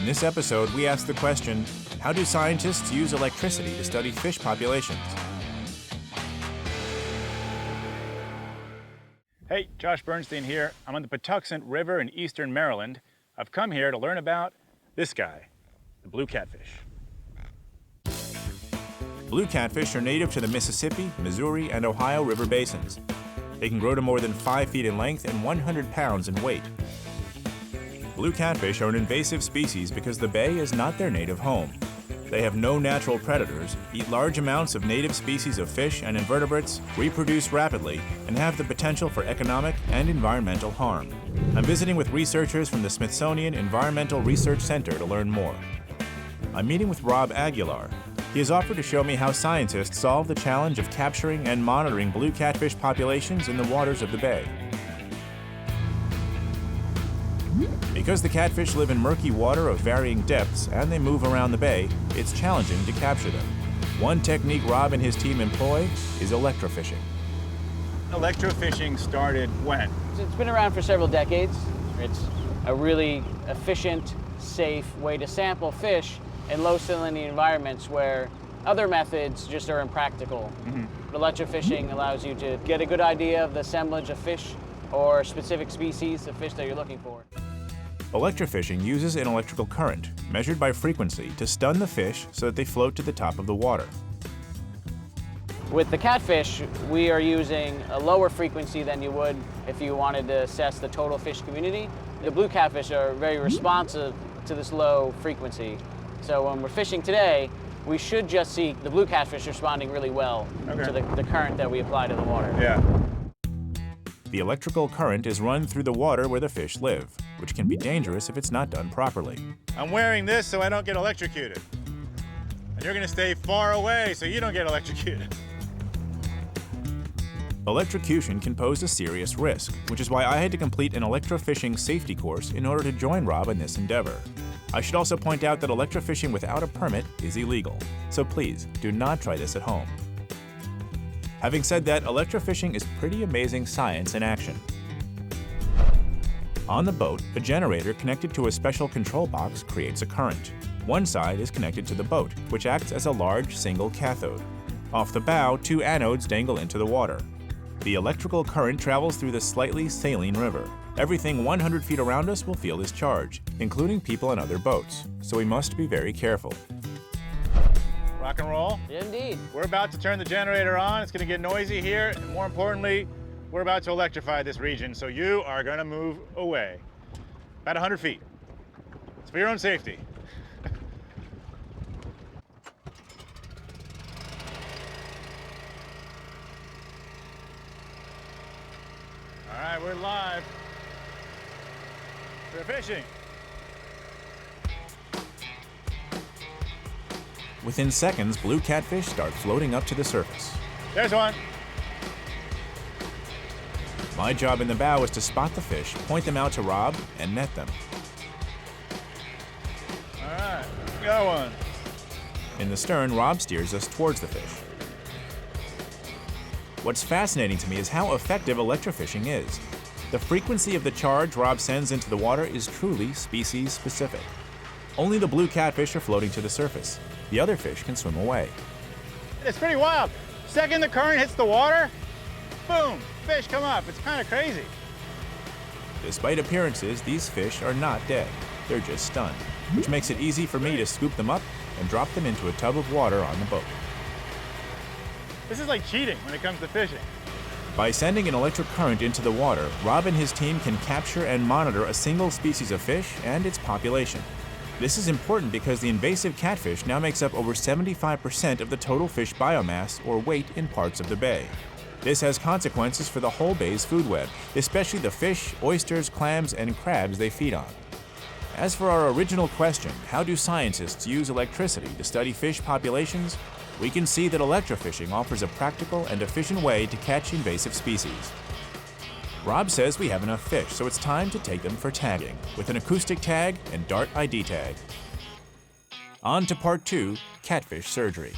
In this episode, we ask the question, how do scientists use electricity to study fish populations? Hey, Josh Bernstein here. I'm on the Patuxent River in eastern Maryland. I've come here to learn about this guy, the blue catfish. Blue catfish are native to the Mississippi, Missouri, and Ohio River basins. They can grow to more than 5 feet in length and 100 pounds in weight. Blue catfish are an invasive species because the bay is not their native home. They have no natural predators, eat large amounts of native species of fish and invertebrates, reproduce rapidly, and have the potential for economic and environmental harm. I'm visiting with researchers from the Smithsonian Environmental Research Center to learn more. I'm meeting with Rob Aguilar. He has offered to show me how scientists solve the challenge of capturing and monitoring blue catfish populations in the waters of the bay. Because the catfish live in murky water of varying depths and they move around the bay, it's challenging to capture them. One technique Rob and his team employ is electrofishing. Electrofishing started when? It's been around for several decades. It's a really efficient, safe way to sample fish in low salinity environments where other methods just are impractical. But electrofishing allows you to get a good idea of the assemblage of fish or specific species of fish that you're looking for. Electrofishing uses an electrical current, measured by frequency, to stun the fish so that they float to the top of the water. With the catfish, we are using a lower frequency than you would if you wanted to assess the total fish community. The blue catfish are very responsive to this low frequency. So when we're fishing today, we should just see the blue catfish responding really well to the current that we apply to the water. Yeah. The electrical current is run through the water where the fish live, which can be dangerous if it's not done properly. I'm wearing this so I don't get electrocuted. And you're gonna stay far away so you don't get electrocuted. Electrocution can pose a serious risk, which is why I had to complete an electrofishing safety course in order to join Rob in this endeavor. I should also point out that electrofishing without a permit is illegal, so please do not try this at home. Having said that, electrofishing is pretty amazing science in action. On the boat, a generator connected to a special control box creates a current. One side is connected to the boat, which acts as a large single cathode. Off the bow, 2 anodes dangle into the water. The electrical current travels through the slightly saline river. Everything 100 feet around us will feel this charge, including people and other boats, so we must be very careful. Rock and roll? Indeed. We're about to turn the generator on. It's gonna get noisy here. And more importantly, we're about to electrify this region, so you are gonna move away. About 100 feet. It's for your own safety. All right, we're live. We're fishing. Within seconds, blue catfish start floating up to the surface. There's one. My job in the bow is to spot the fish, point them out to Rob, and net them. All right, got one. In the stern, Rob steers us towards the fish. What's fascinating to me is how effective electrofishing is. The frequency of the charge Rob sends into the water is truly species-specific. Only the blue catfish are floating to the surface. The other fish can swim away. It's pretty wild. Second the current hits the water, boom, fish come up. It's kind of crazy. Despite appearances, these fish are not dead. They're just stunned, which makes it easy for me to scoop them up and drop them into a tub of water on the boat. This is like cheating when it comes to fishing. By sending an electric current into the water, Rob and his team can capture and monitor a single species of fish and its population. This is important because the invasive catfish now makes up over 75% of the total fish biomass or weight in parts of the bay. This has consequences for the whole bay's food web, especially the fish, oysters, clams, and crabs they feed on. As for our original question, how do scientists use electricity to study fish populations? We can see that electrofishing offers a practical and efficient way to catch invasive species. Rob says we have enough fish, so it's time to take them for tagging, with an acoustic tag and Dart ID tag. On to part 2, catfish surgery.